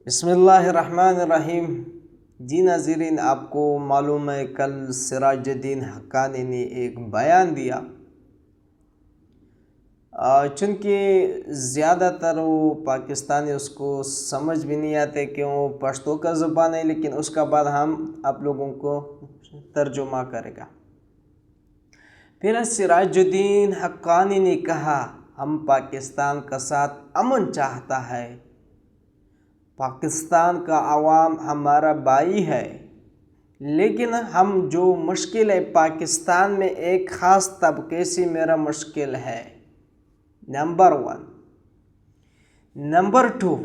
بسم اللہ الرحمن الرحیم۔ جی ناظرین، آپ کو معلوم ہے کل سراج الدین حقانی نے ایک بیان دیا، چونکہ زیادہ تر وہ پاکستانی اس کو سمجھ بھی نہیں آتے کہ وہ پشتو کا زبان ہے، لیکن اس کا بعد ہم آپ لوگوں کو ترجمہ کرے گا۔ پھر سراج الدین حقانی نے کہا، ہم پاکستان کا ساتھ امن چاہتا ہے، پاکستان کا عوام ہمارا بھائی ہے، لیکن ہم جو مشکل ہے پاکستان میں ایک خاص طبقے سے میرا مشکل ہے، نمبر 1۔ نمبر 2،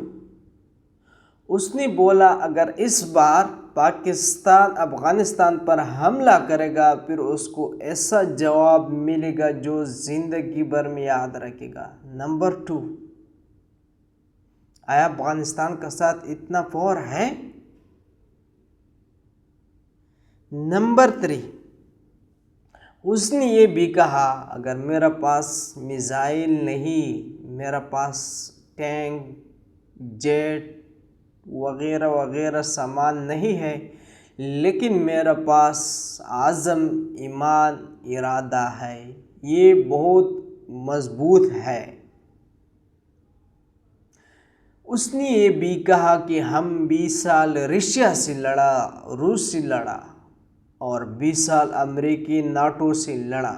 اس نے بولا اگر اس بار پاکستان افغانستان پر حملہ کرے گا پھر اس کو ایسا جواب ملے گا جو زندگی بھر میں یاد رکھے گا۔ نمبر 2، آیا افغانستان کا ساتھ اتنا پاور ہے؟ نمبر 3، اس نے یہ بھی کہا اگر میرا پاس میزائل نہیں، میرا پاس ٹینک، جیٹ وغیرہ وغیرہ سامان نہیں ہے، لیکن میرا پاس عزم، ایمان، ارادہ ہے، یہ بہت مضبوط ہے۔ اس نے یہ بھی کہا کہ ہم 20 سال رشیا سے لڑا، روس سے لڑا، اور 20 سال امریکی ناٹو سے لڑا۔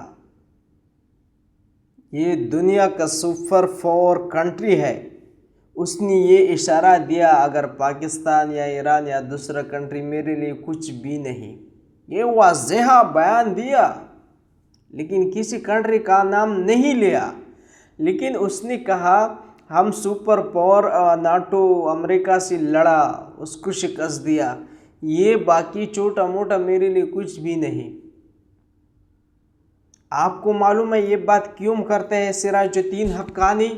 یہ دنیا کا سپر 4 کنٹری ہے۔ اس نے یہ اشارہ دیا اگر پاکستان یا ایران یا دوسرا کنٹری میرے لیے کچھ بھی نہیں۔ یہ واضح بیان دیا، لیکن کسی کنٹری کا نام نہیں لیا، لیکن اس نے کہا ہم سپر پاور ناٹو امریکہ سے لڑا، اس کو شکست دیا، یہ باقی چھوٹا موٹا میرے لیے کچھ بھی نہیں۔ آپ کو معلوم ہے یہ بات کیوں کرتے ہیں سراج الدین حقانی؟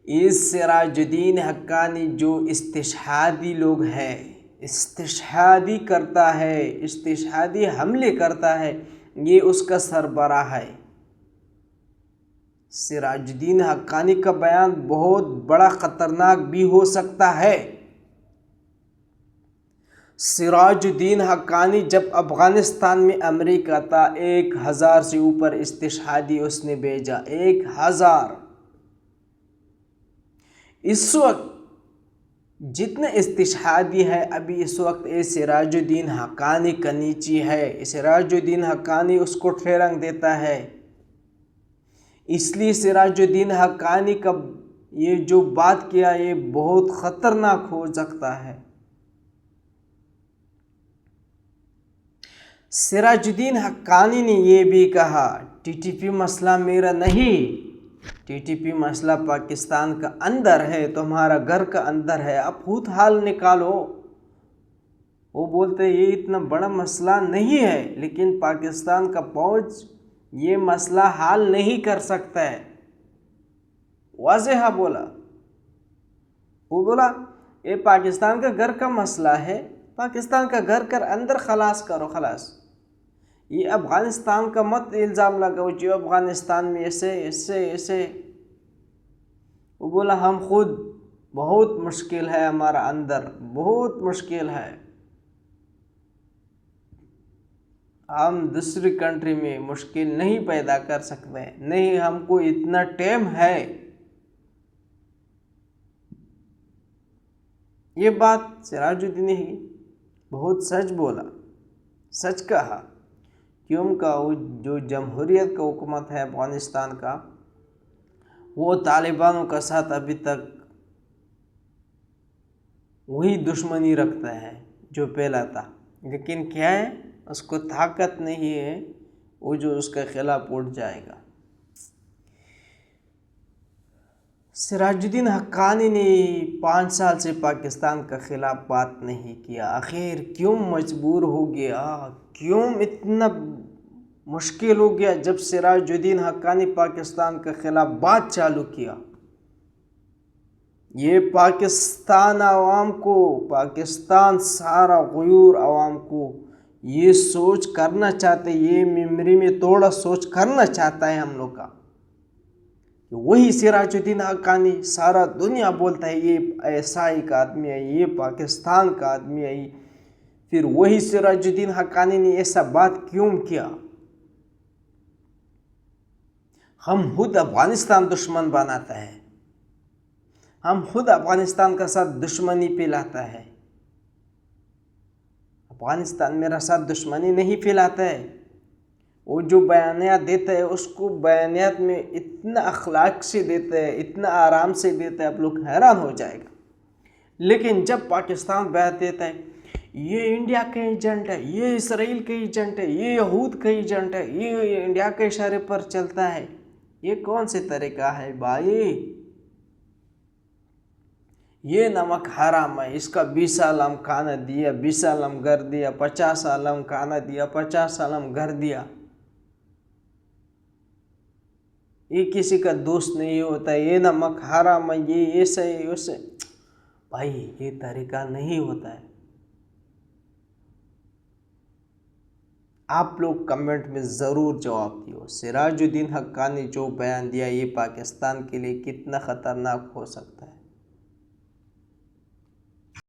اس سراج الدین حقانی جو استشہادی لوگ ہیں، استشہادی کرتا ہے، استشہادی حملے کرتا ہے، یہ اس کا سربراہ ہے۔ سراج الدین حقانی کا بیان بہت بڑا خطرناک بھی ہو سکتا ہے۔ سراج الدین حقانی جب افغانستان میں امریکہ تھا 1000 سے اوپر استشہادی اس نے بھیجا، 1000۔ اس وقت جتنے استشہادی ہے ابھی اس وقت سراج الدین حقانی کا نیچی ہے، سراج الدین حقانی اس کو ٹریننگ دیتا ہے۔ اس لیے سراج الدین حقانی کا یہ جو بات کیا یہ بہت خطرناک ہو سکتا ہے۔ سراج الدین حقانی نے یہ بھی کہا ٹی ٹی پی مسئلہ میرا نہیں، ٹی ٹی پی مسئلہ پاکستان کا اندر ہے، تمہارا گھر کا اندر ہے، اب خود حال نکالو۔ وہ بولتے یہ اتنا بڑا مسئلہ نہیں ہے، لیکن پاکستان کا فوج یہ مسئلہ حل نہیں کر سکتا ہے، واضح بولا۔ وہ بولا یہ پاکستان کا گھر کا مسئلہ ہے، پاکستان کا گھر کر اندر خلاص کرو، خلاص۔ یہ افغانستان کا مت الزام لگاؤ جو افغانستان میں ایسے ایسے ایسے۔ وہ بولا ہم خود بہت مشکل ہے، ہمارا اندر بہت مشکل ہے، ہم دوسری کنٹری میں مشکل نہیں پیدا کر سکتے، نہیں ہم کو اتنا ٹائم ہے۔ یہ بات سراج الدین نے بہت سچ بولا، سچ کہا، کیوں کا جو جمہوریت کا حکومت ہے افغانستان کا وہ طالبانوں کا ساتھ ابھی تک وہی دشمنی رکھتا ہے جو پہلا تھا، لیکن کیا ہے اس کو طاقت نہیں ہے وہ جو اس کے خلاف اٹھ جائے گا۔ سراج الدین حقانی نے 5 سال سے پاکستان کے خلاف بات نہیں کیا، آخر کیوں مجبور ہو گیا، کیوں اتنا مشکل ہو گیا جب سراج الدین حقانی پاکستان کے خلاف بات چالو کیا؟ یہ پاکستان عوام کو، پاکستان سارا غیور عوام کو یہ سوچ کرنا چاہتے، یہ میموری میں تھوڑا سوچ کرنا چاہتا ہے ہم لوگ کا کہ وہی سراج الدین حقانی سارا دنیا بولتا ہے یہ ISI کا آدمی ہے، یہ پاکستان کا آدمی ہے، پھر وہی سراج الدین حقانی نے ایسا بات کیوں کیا؟ ہم خود افغانستان دشمن بناتا ہے، ہم خود افغانستان کا ساتھ دشمنی پھیلاتا ہے۔ افغانستان میرا ساتھ دشمنی نہیں پھیلاتا ہے، وہ جو بیانیات دیتا ہے اس کو بیانیات میں اتنا اخلاق سے دیتا ہے، اتنا آرام سے دیتا ہے، آپ لوگ حیران ہو جائے گا۔ لیکن جب پاکستان بیان دیتا ہے یہ انڈیا کا ایجنٹ ہے، یہ اسرائیل کا ایجنٹ ہے، یہ یہود کا ایجنٹ ہے، یہ انڈیا کے اشارے پر چلتا ہے، یہ کون سے طریقہ ہے بھائی؟ یہ نمک حرام ہے، اس کا 20 سال ہم کھانا دیا، 20 سال ہم گھر دیا، 50 سال ہم کھانا دیا، 50 سال ہم گھر دیا، یہ کسی کا دوست نہیں ہوتا، یہ نمک حرام ہے، یہ ایسے ویسے۔ بھائی یہ طریقہ نہیں ہوتا ہے۔ آپ لوگ کمنٹ میں ضرور جواب دیو، سراج الدین حقانی جو بیان دیا یہ پاکستان کے لیے کتنا خطرناک ہو سکتا ہے۔